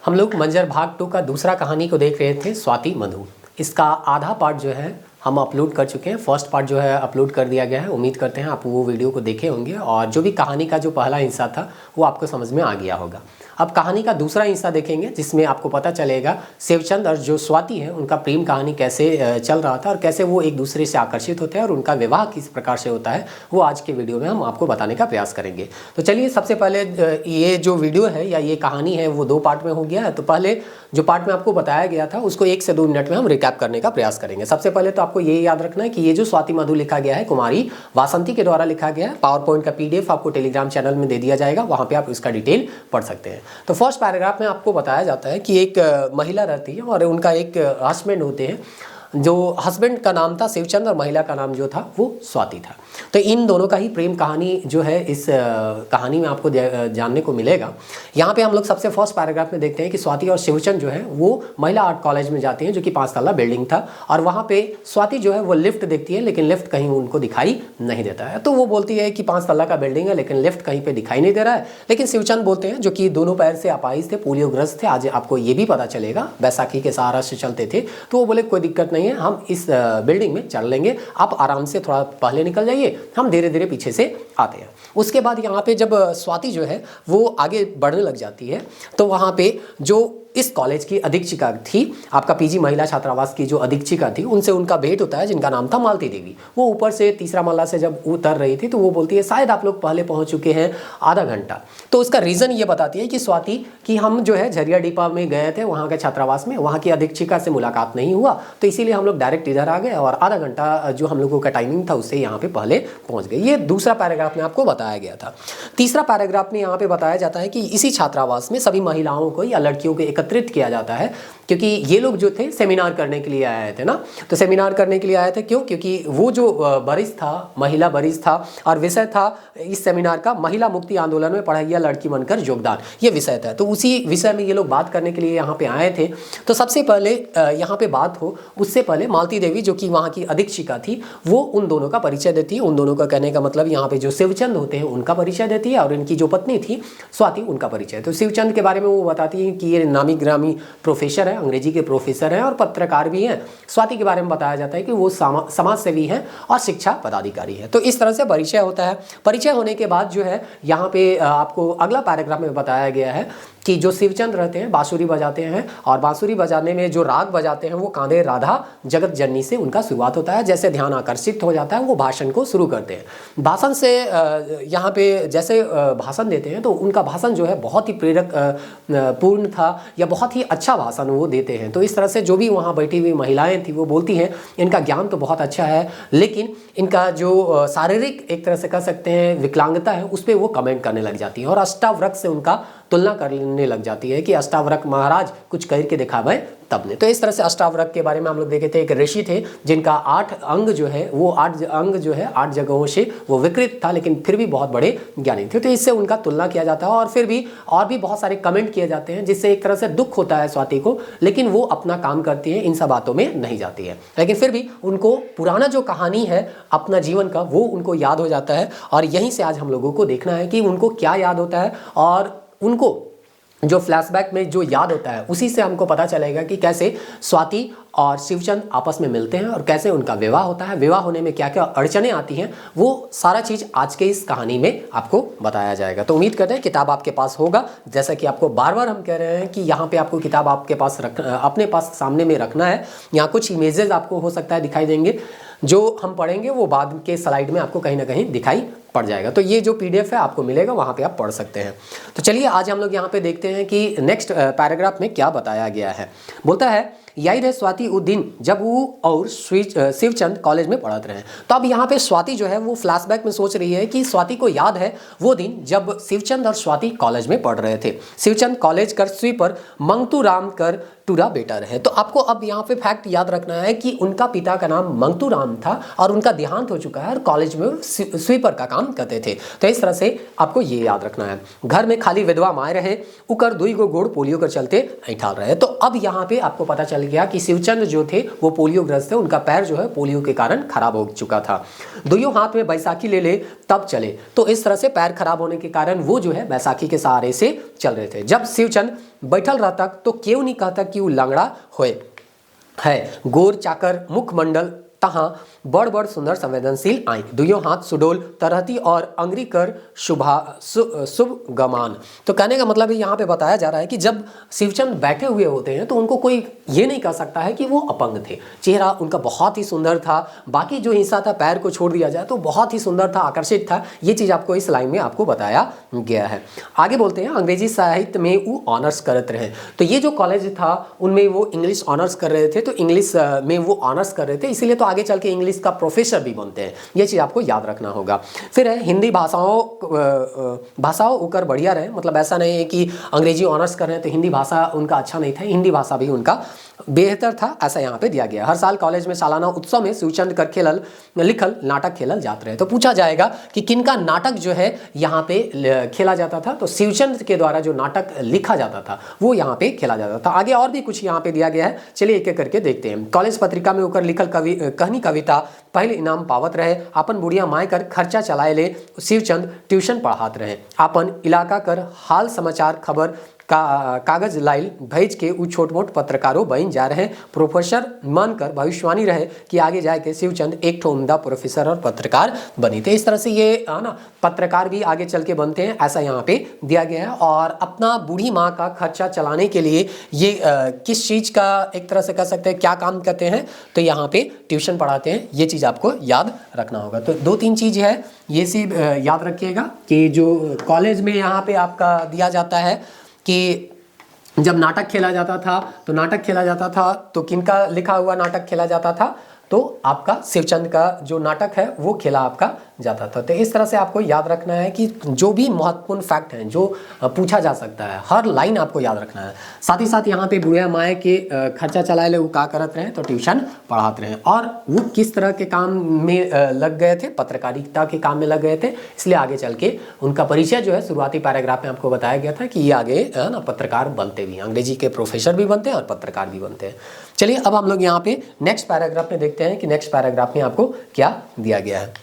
हम लोग मंजर भाग 2 का दूसरा कहानी को देख रहे थे, स्वाति मधु। इसका आधा पार्ट जो है हम अपलोड कर चुके हैं। फर्स्ट पार्ट जो है अपलोड कर दिया गया है। उम्मीद करते हैं आप वो वीडियो को देखे होंगे और जो भी कहानी का जो पहला हिस्सा था वो आपको समझ में आ गया होगा। अब कहानी का दूसरा हिस्सा देखेंगे जिसमें आपको पता चलेगा शिवचंद और जो स्वाति है उनका प्रेम कहानी कैसे चल रहा था और कैसे वो एक दूसरे से आकर्षित होते हैं और उनका विवाह किस प्रकार से होता है, वो आज के वीडियो में हम आपको बताने का प्रयास करेंगे। तो चलिए, सबसे पहले ये जो वीडियो है या ये कहानी है वो 2 पार्ट में हो गया है। तो पहले जो पार्ट में आपको बताया गया था उसको 1 से 2 मिनट में हम रिकैप करने का प्रयास करेंगे। सबसे पहले तो आपको ये याद रखना है कि ये जो स्वाति मधु लिखा गया है कुमारी वासंती के द्वारा लिखा गया है। पावर पॉइंट का PDF आपको टेलीग्राम चैनल में दे दिया जाएगा, वहाँ पे आप इसका डिटेल पढ़ सकते हैं। तो फर्स्ट पैराग्राफ में आपको बताया जाता है कि एक महिला रहती है और उनका एक हस्बैंड होते हैं। जो हस्बैंड का नाम था शिवचंद और महिला का नाम जो था वो स्वाति था। तो इन दोनों का ही प्रेम कहानी जो है इस कहानी में आपको जानने को मिलेगा। यहाँ पे हम लोग सबसे फर्स्ट पैराग्राफ में देखते हैं कि स्वाति और शिवचंद जो है वो महिला आर्ट कॉलेज में जाते हैं, जो कि 5 तल्ला बिल्डिंग था। और वहाँ पे स्वाति जो है वो लिफ्ट देखती है, लेकिन लिफ्ट कहीं उनको दिखाई नहीं देता है। तो वो बोलती है कि 5 तल्ला का बिल्डिंग है लेकिन लिफ्ट कहीं पर दिखाई नहीं दे रहा है। लेकिन शिवचंद बोलते हैं, जो कि दोनों पैर से अपाहिज थे, पोलियोग्रस्त थे, आज आपको ये भी पता चलेगा, बैसाखी के सहारा से चलते थे। तो वो बोले कोई दिक्कत नहीं है, हम इस बिल्डिंग में चढ़ लेंगे, आप आराम से थोड़ा पहले निकल जाइए, हम धीरे धीरे पीछे से आते हैं। उसके बाद यहाँ पे जब स्वाति जो है वो आगे बढ़ने लग जाती है तो वहाँ पे जो इस कॉलेज की अधीक्षिका थी, आपका PG महिला छात्रावास की जो अधीक्षिका थी, उनसे उनका भेंट होता है, जिनका नाम था मालती देवी। वो ऊपर से 3रा माला से जब उतर रही थी तो वो बोलती है शायद आप लोग पहले पहुंच चुके हैं आधा घंटा। तो उसका रीज़न ये बताती है कि स्वाति कि हम जो है झरिया डिपा में गए थे, वहाँ के छात्रावास में, वहाँ की अधीक्षिका से मुलाकात नहीं हुआ, तो इसीलिए हम लोग डायरेक्ट इधर आ गए और आधा घंटा जो हम लोगों का टाइमिंग था उससे यहाँ पे पहले पहुँच गए। ये दूसरा पैराग्राफ में आपको बताया गया था। तीसरा पैराग्राफ में यहाँ पे बताया जाता है कि इसी छात्रावास में सभी महिलाओं को या लड़कियों को एकत्रित किया जाता है, क्योंकि ये लोग जो थे सेमिनार करने के लिए आए थे ना। तो सेमिनार करने के लिए आए थे क्यों? क्योंकि वो जो बरिस था, महिला बरिस था और विषय था इस सेमिनार का महिला मुक्ति आंदोलन में पढ़ाइया लड़की बनकर योगदान, ये विषय था। तो उसी विषय में ये लोग बात करने के लिए यहाँ पे आए थे। तो सबसे पहले यहाँ पे बात हो उससे पहले मालती देवी जो कि वहाँ की अधीक्षिका थी वो उन दोनों का परिचय देती है। उन दोनों का कहने का मतलब यहाँ पे जो शिवचंद होते हैं उनका परिचय देती है और इनकी जो पत्नी थी स्वाति उनका परिचय। तो शिवचंद के बारे में वो बताती है कि ये नामी ग्रामी प्रोफेसर है, अंग्रेजी के प्रोफेसर हैं और पत्रकार भी हैं। स्वाति के बारे में बताया जाता है कि वो समाज सेवी हैं और शिक्षा पदाधिकारी है। तो इस तरह से परिचय होता है। परिचय होने के बाद जो है यहाँ पे आपको अगला पैराग्राफ में बताया गया है कि जो शिवचंद रहते हैं बांसुरी बजाते हैं और बांसुरी बजाने में जो राग बजाते हैं वो कांधे राधा जगत जननी से उनका शुरुआत होता है। जैसे ध्यान आकर्षित हो जाता है वो भाषण को शुरू करते हैं। भाषण से यहाँ पे जैसे भाषण देते हैं तो उनका भाषण जो है बहुत ही प्रेरक पूर्ण था या बहुत ही अच्छा भाषण वो देते हैं। तो इस तरह से जो भी वहाँ बैठी हुई महिलाएं थी वो बोलती हैं इनका ज्ञान तो बहुत अच्छा है, लेकिन इनका जो शारीरिक एक तरह से कह सकते हैं विकलांगता है उस पर वो कमेंट करने लग जाती है और अष्टावक्र से उनका तुलना करने लग जाती है कि अष्टावक्र महाराज कुछ करके दिखावे तब ने। तो इस तरह से अष्टावक्र के बारे में हम लोग देखे थे, एक ऋषि थे जिनका 8 अंग जो है वो 8 अंग जो है 8 जगहों से वो विकृत था, लेकिन फिर भी बहुत बड़े ज्ञानी थे। तो इससे उनका तुलना किया जाता है और फिर भी और भी बहुत सारे कमेंट किए जाते हैं जिससे एक तरह से दुख होता है स्वाति को, लेकिन वो अपना काम करती है, इन सब बातों में नहीं जाती है। लेकिन फिर भी उनको पुराना जो कहानी है अपना जीवन का वो उनको याद हो जाता है और यहीं से आज हम लोगों को देखना है कि उनको क्या याद होता है और उनको जो फ्लैशबैक में जो याद होता है उसी से हमको पता चलेगा कि कैसे स्वाति और शिवचंद आपस में मिलते हैं और कैसे उनका विवाह होता है। विवाह होने में क्या क्या अड़चने आती हैं वो सारा चीज़ आज के इस कहानी में आपको बताया जाएगा। तो उम्मीद करते हैं किताब आपके पास होगा। जैसा कि आपको बार बार हम कह रहे हैं कि यहाँ पे आपको किताब आपके पास अपने पास सामने में रखना है। यहाँ कुछ इमेजेस आपको हो सकता है दिखाई देंगे, जो हम पढ़ेंगे वो बाद के स्लाइड में आपको कहीं ना कहीं दिखाई पड़ जाएगा। तो ये जो PDF है आपको मिलेगा, वहाँ पे आप पढ़ सकते हैं। तो चलिए आज हम लोग यहाँ पे देखते हैं कि नेक्स्ट पैराग्राफ में क्या बताया गया है। बोलता है यही रहे स्वाति उस दिन जब वो और शिवचंद कॉलेज में पढ़ते रहे। तो अब यहाँ पे स्वाति जो है वो फ्लैशबैक में सोच रही है कि स्वाति को याद है वो दिन जब शिवचंद और स्वाति कॉलेज में पढ़ रहे थे। शिवचंद कॉलेज कर स्वीपर मंगतू राम कर टूरा बेटा रहे। तो आपको अब यहाँ पे फैक्ट याद रखना है कि उनका पिता का नाम मंगतू राम था और उनका देहांत हो चुका है और कॉलेज में स्वीपर का काम करते थे। तो इस तरह से आपको ये याद रखना है। घर में खाली विधवा माए रहे उकर 2 गो गोड़ पोलियो कर चलते ऐठाल रहे। तो अब यहाँ पे आपको पता चल गया कि शिवचंद जो थे वो पोलियोग्रस्त थे, उनका पैर जो है पोलियो के कारण खराब हो चुका था। दोनों हाथ में बैसाखी ले ले तब चले। तो इस तरह से पैर खराब होने के कारण वो जो है बैसाखी के सहारे से चल रहे थे। जब शिवचंद बैठल रहता तो क्यों नहीं कहता कि वो लंगड़ा होए है। गोर चाकर मुखमंडल तहाँ बड़ बड़ सुंदर संवेदनशील आई, दुयो हाथ सुडोल तरहती और अंग्री कर शुभ गमान। तो कहने का मतलब यहाँ पे बताया जा रहा है कि जब शिवचंद बैठे हुए होते हैं तो उनको कोई ये नहीं कह सकता है कि वो अपंग थे। चेहरा उनका बहुत ही सुंदर था, बाकी जो हिस्सा था पैर को छोड़ दिया जाए तो बहुत ही सुंदर था, आकर्षित था। ये चीज़ आपको इस लाइन में आपको बताया गया है। आगे बोलते हैं अंग्रेजी साहित्य में वो ऑनर्स करते रहे। तो ये जो कॉलेज था उनमें वो इंग्लिश ऑनर्स कर रहे थे, तो इंग्लिश में वो ऑनर्स कर रहे थे, इसीलिए तो आगे चल के इंग्लिश का प्रोफेसर भी बनते हैं। ये चीज़ आपको याद रखना होगा। फिर है हिंदी भाषाओं ऊपर बढ़िया रहे, मतलब ऐसा नहीं है कि अंग्रेजी ऑनर्स कर रहे हैं तो हिंदी भाषा उनका अच्छा नहीं था, हिंदी भाषा भी उनका बेहतर था, ऐसा यहाँ पे दिया गया। हर साल कॉलेज में सालाना उत्सव में शिवचंद कर लिखल नाटक खेलल जाते रहे। तो पूछा जाएगा कि किनका नाटक जो है यहाँ पे खेला जाता था, तो शिवचंद के द्वारा जो नाटक लिखा जाता था वो यहाँ पे खेला जाता था। आगे और भी कुछ यहाँ पे दिया गया है, चलिए एक एक करके देखते हैं। कॉलेज पत्रिका में होकर लिखल कहनी कविता पहले इनाम पावत रहे, अपन बुढ़िया माय कर खर्चा चलाए ले शिवचंद ट्यूशन पढ़ात रहे, अपन इलाका कर हाल समाचार खबर कागज लाइल भेज के उ छोट मोट पत्रकारों बन जा रहे। प्रोफेसर मानकर भविष्यवाणी रहे कि आगे जाके शिवचंद एक ठो उम्दा प्रोफेसर और पत्रकार बनी थे। इस तरह से ये ना पत्रकार भी आगे चल के बनते हैं, ऐसा यहाँ पे दिया गया है। और अपना बूढ़ी माँ का खर्चा चलाने के लिए ये किस चीज़ का एक तरह से कह सकते हैं क्या काम करते हैं, तो यहाँ पे ट्यूशन पढ़ाते हैं। ये चीज़ आपको याद रखना होगा। तो दो तीन चीज़ है ये सी याद रखिएगा कि जो कॉलेज में यहाँ पे आपका दिया जाता है कि जब नाटक खेला जाता था तो किनका लिखा हुआ नाटक खेला जाता था, तो आपका शिवचंद का जो नाटक है वो खेला आपका जाता था। तो इस तरह से आपको याद रखना है कि जो भी महत्वपूर्ण फैक्ट हैं जो पूछा जा सकता है, हर लाइन आपको याद रखना है। साथ ही साथ यहाँ पे बुढ़िया माए के खर्चा चलाए ले वो का करत रहे, तो ट्यूशन पढ़ाते रहे। और वो किस तरह के काम में लग गए थे, पत्रकारिता के काम में लग गए थे, इसलिए आगे चल के उनका परिचय जो है शुरुआती पैराग्राफ में आपको बताया गया था कि ये आगे ना पत्रकार बनते भी, अंग्रेजी के प्रोफेसर भी बनते हैं और पत्रकार भी बनते हैं। चलिए अब हम लोग यहाँ पे नेक्स्ट पैराग्राफ में देखते हैं कि नेक्स्ट पैराग्राफ में आपको क्या दिया गया है।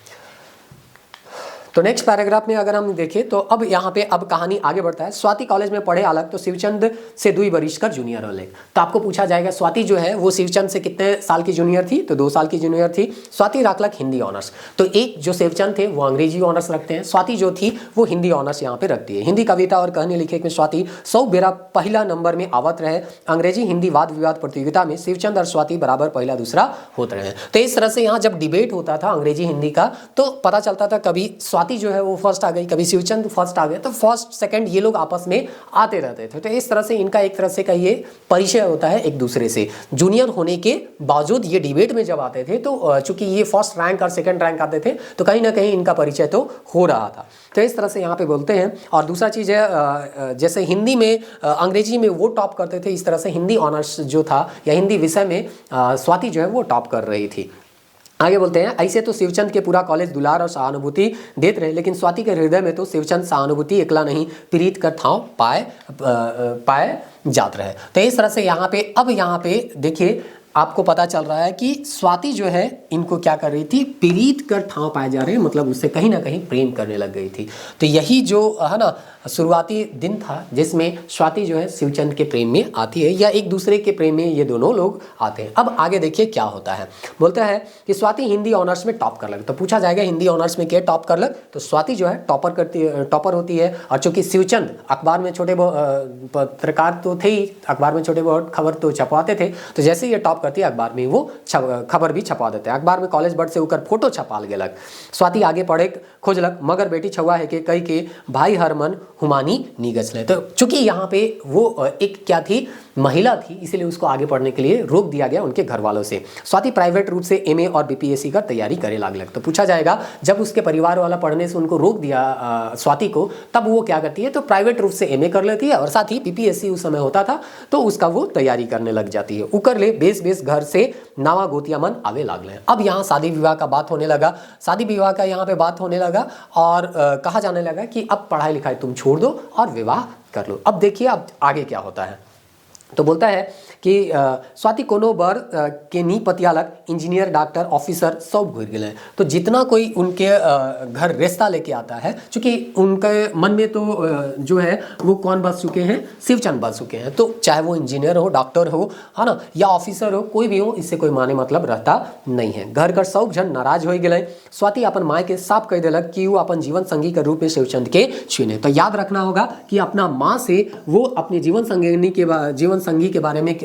तो नेक्स्ट पैराग्राफ में अगर हम देखें तो अब यहाँ पे अब कहानी आगे बढ़ता है। स्वाति कॉलेज में पढ़े अलग तो शिवचंद से 2 वर्ष का जूनियर होले। तो आपको पूछा जाएगा स्वाति जो है वो शिवचंद से कितने साल की जूनियर थी, तो 2 साल की जूनियर थी। स्वाति रखलक हिंदी ऑनर्स, तो एक जो शिवचंद थे वो अंग्रेजी ऑनर्स रखते हैं, स्वाति जो थी वो हिंदी ऑनर्स यहाँ पे रखती है। हिंदी कविता और कहानी लिखे में स्वाति 100 बेरा पहला नंबर में आवत रहे। अंग्रेजी हिंदी वाद विवाद प्रतियोगिता में शिवचंद और स्वाति बराबर पहला दूसरा होते रहे। तो इस तरह से यहाँ जब डिबेट होता था अंग्रेजी हिंदी का, तो पता चलता था कभी स्वाति जो है वो फर्स्ट आ गई, कभी शिवचंद फर्स्ट आ गए, तो फर्स्ट सेकंड ये लोग आपस में आते रहते थे। तो इस तरह से इनका एक तरह से का ये परिचय होता है एक दूसरे से। जूनियर होने के बावजूद ये डिबेट में जब आते थे तो चूंकि ये फर्स्ट रैंक और सेकंड रैंक आते थे तो कहीं ना कहीं इनका परिचय तो हो रहा था। तो इस तरह से यहाँ पे बोलते हैं। और दूसरा चीज़ है जैसे हिंदी में अंग्रेजी में वो टॉप करते थे, इस तरह से हिंदी ऑनर्स जो था या हिंदी विषय में स्वाति जो है वो टॉप कर रही थी। आगे बोलते हैं ऐसे तो शिवचंद के पूरा कॉलेज दुलार और सहानुभूति देते रहे, लेकिन स्वाति के हृदय में तो शिवचंद सहानुभूति एकला नहीं प्रीत कर ठाव पाए जाते रहे। तो इस तरह से यहाँ पे अब यहाँ पे देखिए आपको पता चल रहा है कि स्वाति जो है इनको क्या कर रही थी, प्रीत कर ठाव पाए जा रहे हैं, मतलब उससे कहीं ना कहीं प्रेम करने लग गई थी। तो यही जो है ना शुरुआती दिन था जिसमें स्वाति जो है शिवचंद के प्रेम में आती है या एक दूसरे के प्रेम में ये दोनों लोग आते हैं। अब आगे देखिए क्या होता है। बोलता है कि स्वाति हिंदी ऑनर्स में टॉप कर लग। तो पूछा जाएगा हिंदी ऑनर्स में क्या टॉप कर लग, तो स्वाति जो है टॉपर होती है। और चूंकि शिवचंद अखबार में छोटे पत्रकार तो थे ही, अखबार में छोटे बहुत खबर तो छपवाते थे, तो जैसे ये टॉप करती है अखबार में वो खबर भी छपा देते हैं। अखबार में कॉलेज बर्ड से ऊपर फोटो छपाल गेलक। स्वाति आगे पढ़े खोजलक मगर बेटी छुआ है कि कई के भाई हरमन हुमानी नीगच ले। तो चूंकि यहाँ पे वो एक क्या थी, महिला थी, इसीलिए उसको आगे पढ़ने के लिए रोक दिया गया उनके घर वालों से। स्वाति प्राइवेट रूप से एमए और बीपीएससी का तैयारी करे लागलक। तो पूछा जाएगा जब उसके परिवार वाला पढ़ने से उनको रोक दिया स्वाति को, तब वो क्या करती है, तो प्राइवेट रूप से एमए कर लेती है और साथ ही बीपीएससी उस समय होता था तो उसका वो तैयारी करने लग जाती है। उकर ले बेस घर से नावा गोतिया मन आवे लागले। अब यहाँ शादी विवाह का बात होने लगा, शादी विवाह का यहाँ पे बात होने लगा और कहा जाने लगा कि अब पढ़ाई लिखाई तुम छोड़ दो और विवाह कर लो। अब देखिए अब आगे क्या होता है। तो बोलता है कि स्वाति कोनो बर के नी पतियालक इंजीनियर डॉक्टर ऑफिसर सब घुर गए। तो जितना कोई उनके घर रिश्ता लेके आता है, चूँकि उनके मन में तो जो है वो कौन बस चुके हैं, शिवचंद बस चुके हैं। तो चाहे वो इंजीनियर हो, डॉक्टर हो, है ना, या ऑफिसर हो, कोई भी हो, इससे कोई माने मतलब रहता नहीं है। घर कर सब जन नाराज हो गए। स्वाति अपन माँ के साफ कह दिलक कि वो अपन जीवन संगी के रूप में शिवचंद के चुने। तो याद रखना होगा कि अपना माँ से वो अपने जीवन संगी के बारे में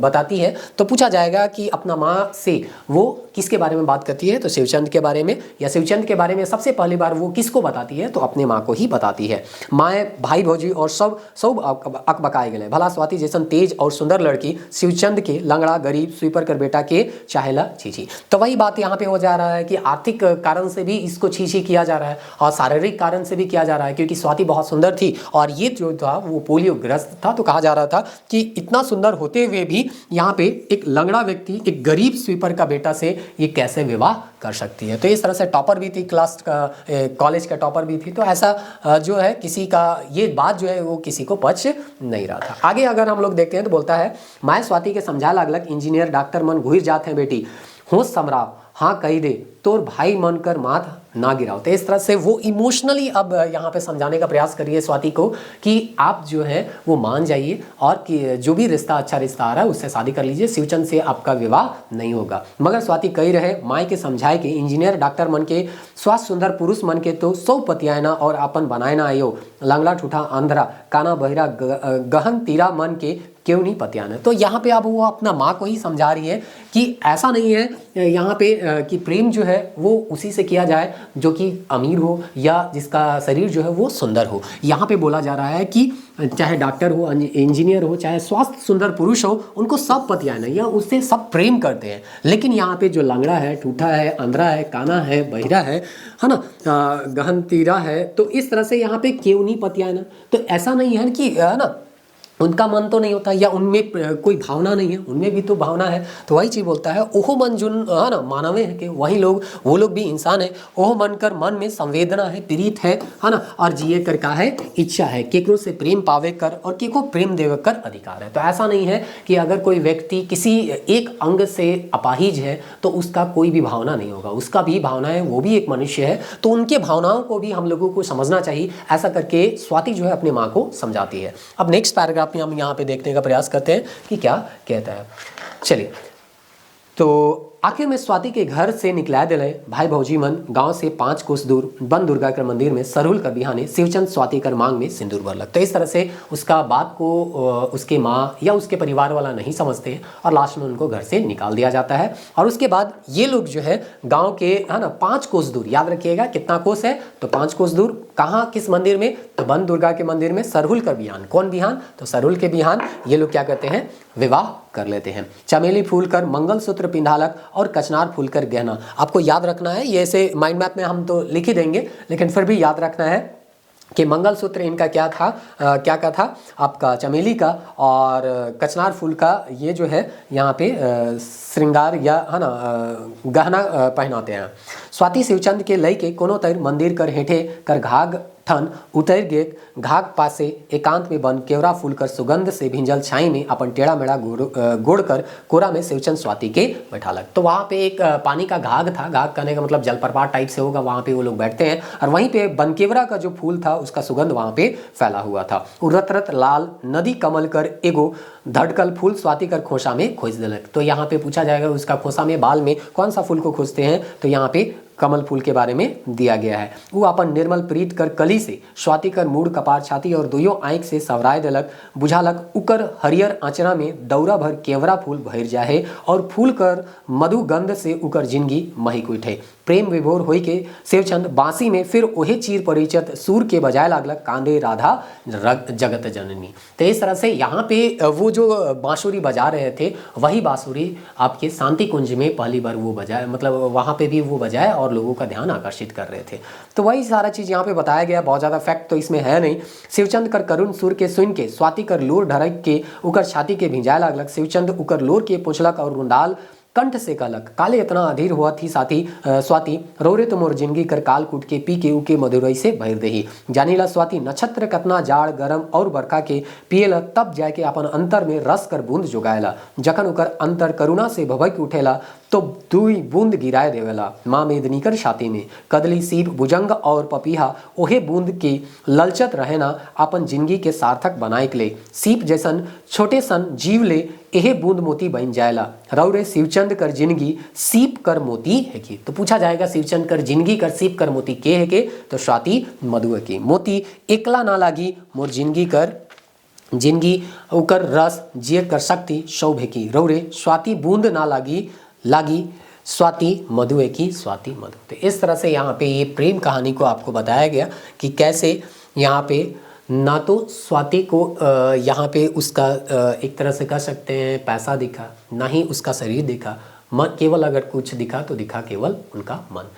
बताती है। तो पूछा जाएगा कि अपना माँ से वो किसके बारे में बात करती है, तो शिवचंद के बारे में, या शिवचंद के बारे में सबसे पहली बार वो किसको बताती है, तो अपने माँ को ही बताती है। माए भाई भौजी और सब अकबकाए गए। भला स्वाति जैसन तेज और सुंदर लड़की शिवचंद के लंगड़ा गरीब स्वीपर कर बेटा के चाहेला छीछी। तो वही बात यहाँ पे हो जा रहा है कि आर्थिक कारण से भी इसको छीछी किया जा रहा है और शारीरिक कारण से भी किया जा रहा है, क्योंकि स्वाति बहुत सुंदर थी और ये जो था वो पोलियो ग्रस्त था। तो कहा जा रहा था कि इतना सुंदर होते हुए भी यहाँ पे एक लंगड़ा व्यक्ति एक गरीब स्वीपर का बेटा से ये कैसे विवाह कर सकती है। तो इस तरह से टॉपर भी थी, क्लास का कॉलेज का टॉपर भी थी। तो ऐसा जो है किसी का ये बात जो है वो किसी को पच नहीं रहा था। आगे अगर हम लोग देखते हैं तो बोलता है माए स्वाति के समझा लागलक इंजीनियर डॉक्टर मन घुर जाते हैं बेटी, होश समराव हाँ कही दे तोर भाई मन कर माथ ना गिराओ। तो इस तरह से वो इमोशनली अब यहाँ पे समझाने का प्रयास करिए स्वाति को कि आप जो है वो मान जाइए और कि जो भी रिश्ता अच्छा रिश्ता आ रहा है उससे शादी कर लीजिए, शिवचंद से आपका विवाह नहीं होगा। मगर स्वाति कही रहे माई के समझाए के इंजीनियर डॉक्टर मन के स्वास्थ्य सुंदर पुरुष मन के तो सौ पतियाना और अपन बनाए ना आयो, लंगड़ा ठूठा आंध्रा काना बहिरा गहन तीरा मन के क्यों नहीं पतियाना। तो यहाँ पे अब वो अपना माँ को ही समझा रही है कि ऐसा नहीं है यहाँ पे कि प्रेम जो है वो उसी से किया जाए जो कि अमीर हो या जिसका शरीर जो है वो सुंदर हो। यहाँ पे बोला जा रहा है कि चाहे डॉक्टर हो, इंजीनियर हो, चाहे स्वास्थ्य सुंदर पुरुष हो, उनको सब पतियाना या उससे सब प्रेम करते हैं। लेकिन यहाँ पे जो लंगड़ा है, ठूठा है, अंधरा है, काना है, बहिरा है ना, गहन तीरा है, तो इस तरह से यहाँ पे क्यों नहीं पतियाना। तो ऐसा नहीं है कि है ना उनका मन तो नहीं होता या उनमें कोई भावना नहीं है, उनमें भी तो भावना है। तो वही चीज़ बोलता है ओहो मन जुन है ना मानवे है कि वही लोग वो लोग भी इंसान है। ओहो मन कर मन में संवेदना है, प्रीत है ना, और जिए कर का है इच्छा है, केकरो से प्रेम पावे कर और केको प्रेम देवे कर अधिकार है। तो ऐसा नहीं है कि अगर कोई व्यक्ति किसी एक अंग से अपाहिज है तो उसका कोई भी भावना नहीं होगा, उसका भी भावना है, वो भी एक मनुष्य है। तो उनके भावनाओं को भी हम लोगों को समझना चाहिए। ऐसा करके स्वाति जो है अपने माँ को समझाती है। अब नेक्स्ट पैराग्राफ हम यहाँ पे देखने का प्रयास करते हैं कि क्या कहता है। चलिए, तो आखिर में स्वाति के घर से निकला दिले भाई भौजी मन गांव से 5 कोस दूर बन दुर्गा के मंदिर में सरहुल कर बिहाने शिवचंद स्वाति कर मांग में सिंदूर भरलक। तो इस तरह से उसका बात को उसके माँ या उसके परिवार वाला नहीं समझते और लास्ट में उनको घर से निकाल दिया जाता है। और उसके बाद ये लोग जो है गांव के है ना 5 कोस दूर, याद रखिएगा कितना कोस है, तो 5 कोस दूर कहाँ किस मंदिर में, तो बन दुर्गा के मंदिर में सरहुल कर बिहान। कौन बिहान, तो सरहुल के बिहान ये लोग क्या करते हैं, विवाह कर लेते हैं। चमेली फूल कर मंगलसूत्र पिंडालक और कचनार फूल कर गहना। आपको याद रखना है, ये ऐसे माइंड मैप में हम तो लिख ही देंगे लेकिन फिर भी याद रखना है कि मंगलसूत्र इनका क्या था, क्या का था आपका चमेली का, और कचनार फूल का ये जो है यहाँ पे श्रृंगार या है ना गहना पहनाते हैं। स्वाति शिवचंद के लय के कोनो तर मंदिर कर हेठे कर घाघ ठन उतर गे घाघ पासे एकांत में बन केवरा फूल कर सुगंध से भिंजल छाई में अपन टेढ़ा मेढ़ा गोड़ कर कोरा में शिवचंद स्वाति के बैठालक। तो वहाँ पे एक पानी का घाघ था, घाघ करने का मतलब जलप्रपात टाइप से होगा, वहाँ पे वो लोग बैठते हैं और वहीं पे बनकेवरा का जो फूल था उसका सुगंध वहाँ पे फैला हुआ था। रत रत लाल नदी कमल कर एगो धड़कल फूल स्वाति कर खोसा में खोज दिलक। तो यहाँ पे पूछा जाएगा उसका खोसा में बाल में कौन सा फूल को खोजते हैं, तो यहाँ पे कमल फूल के बारे में दिया गया है। वो अपन निर्मल प्रीत कर कली से स्वाति कर मूड कपार छाती और दुयो आंख से सवराय दिलक। बुझालक उकर हरियर आंचना में दौरा भर केवरा फूल भर जाए और फूल कर मधु गंध से उकर जिंदगी महिक उठे। प्रेम विभोर होई के शिवचंद बांसी में फिर ओहे चीर परिचित सूर के बजाय लागलक कांदे राधा जगत जननी। तो इस तरह से यहाँ पे वो जो बांसुरी बजा रहे थे वही बांसुरी आपके शांति कुंज में पहली बार वो बजाए, मतलब वहाँ पे भी वो बजाए और लोगों का ध्यान आकर्षित कर रहे थे। तो वही सारा चीज़ यहाँ पे बताया गया, बहुत ज़्यादा फैक्ट तो इसमें है नहीं। शिवचंद कर करुण सुर के सुन के स्वाति कर लोर ढरक के उकर छाती के भिंजाए लागलक। शिवचंद उकर लोर के पुछलक और रुंडाल कंठ से कहलक काले इतना अधीर हुआ थी स्वाति रोरे तो मोर जिंदगी कर काल कूट के पी के उके मधुरई से भर दही। जानीला स्वाति नक्षत्र कतना जाड़ गरम और बरखा के पिएला तब जाके अपन अंतर में रस कर बूंद जोगाएला। जखन उकर अंतर करुणा से भभक उठेला तो दुई बूंद गिराए देवेला। माँ मेदनी कर छाती में कदली सीप भुजंग और पपीहा ओहे बूंद के ललचत रहेना अपन जिंदगी के सार्थक बनाए के ले। सीप जैसन छोटे सन जीव ले यह बूंद मोती बन जाएला। रौरे शिवचंद कर जिंदगी सीप कर मोती है की। तो पूछा जाएगा शिवचंद कर जिंदगी कर सीप कर मोती के है के, तो स्वाति मधु है की। मोती एकला ना लागी मोर जिंदगी उकर रस जिय कर शक्ति शौभ की। रौरे स्वाति बूंद ना लागी स्वाति मधु है की, स्वाति मधु। तो इस तरह से यहाँ पे ये प्रेम कहानी को आपको बताया गया कि कैसे यहाँ पे ना तो स्वाति को यहाँ पे उसका एक तरह से कह सकते हैं पैसा दिखा, ना ही उसका शरीर दिखा, मन केवल अगर कुछ दिखा तो दिखा केवल उनका मन।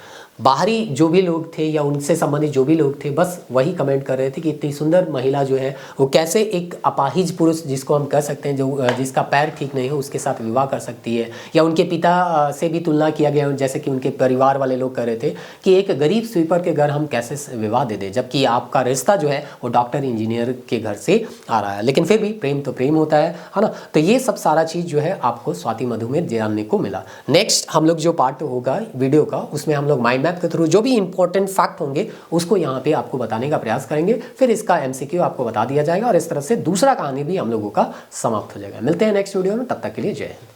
बाहरी जो भी लोग थे या उनसे संबंधित जो भी लोग थे बस वही कमेंट कर रहे थे कि इतनी सुंदर महिला जो है वो कैसे एक अपाहिज पुरुष जिसको हम कह सकते हैं जो जिसका पैर ठीक नहीं है उसके साथ विवाह कर सकती है। या उनके पिता से भी तुलना किया गया जैसे कि उनके परिवार वाले लोग कह रहे थे कि एक गरीब स्वीपर के घर हम कैसे विवाह दे दें, जबकि आपका रिश्ता जो है वो डॉक्टर इंजीनियर के घर से आ रहा है। लेकिन फिर भी प्रेम तो प्रेम होता है ना। तो ये सब सारा चीज़ जो है आपको स्वाति मधु में जानने को मिला। नेक्स्ट हम लोग जो पार्ट होगा वीडियो का उसमें हम लोग माइंड मैप के थ्रू जो भी इंपॉर्टेंट फैक्ट होंगे उसको यहाँ पे आपको बताने का प्रयास करेंगे। फिर इसका एमसीक्यू आपको बता दिया जाएगा और इस तरह से दूसरा कहानी भी हम लोगों का समाप्त हो जाएगा। मिलते हैं नेक्स्ट वीडियो में, तब तक के लिए जय हिंद।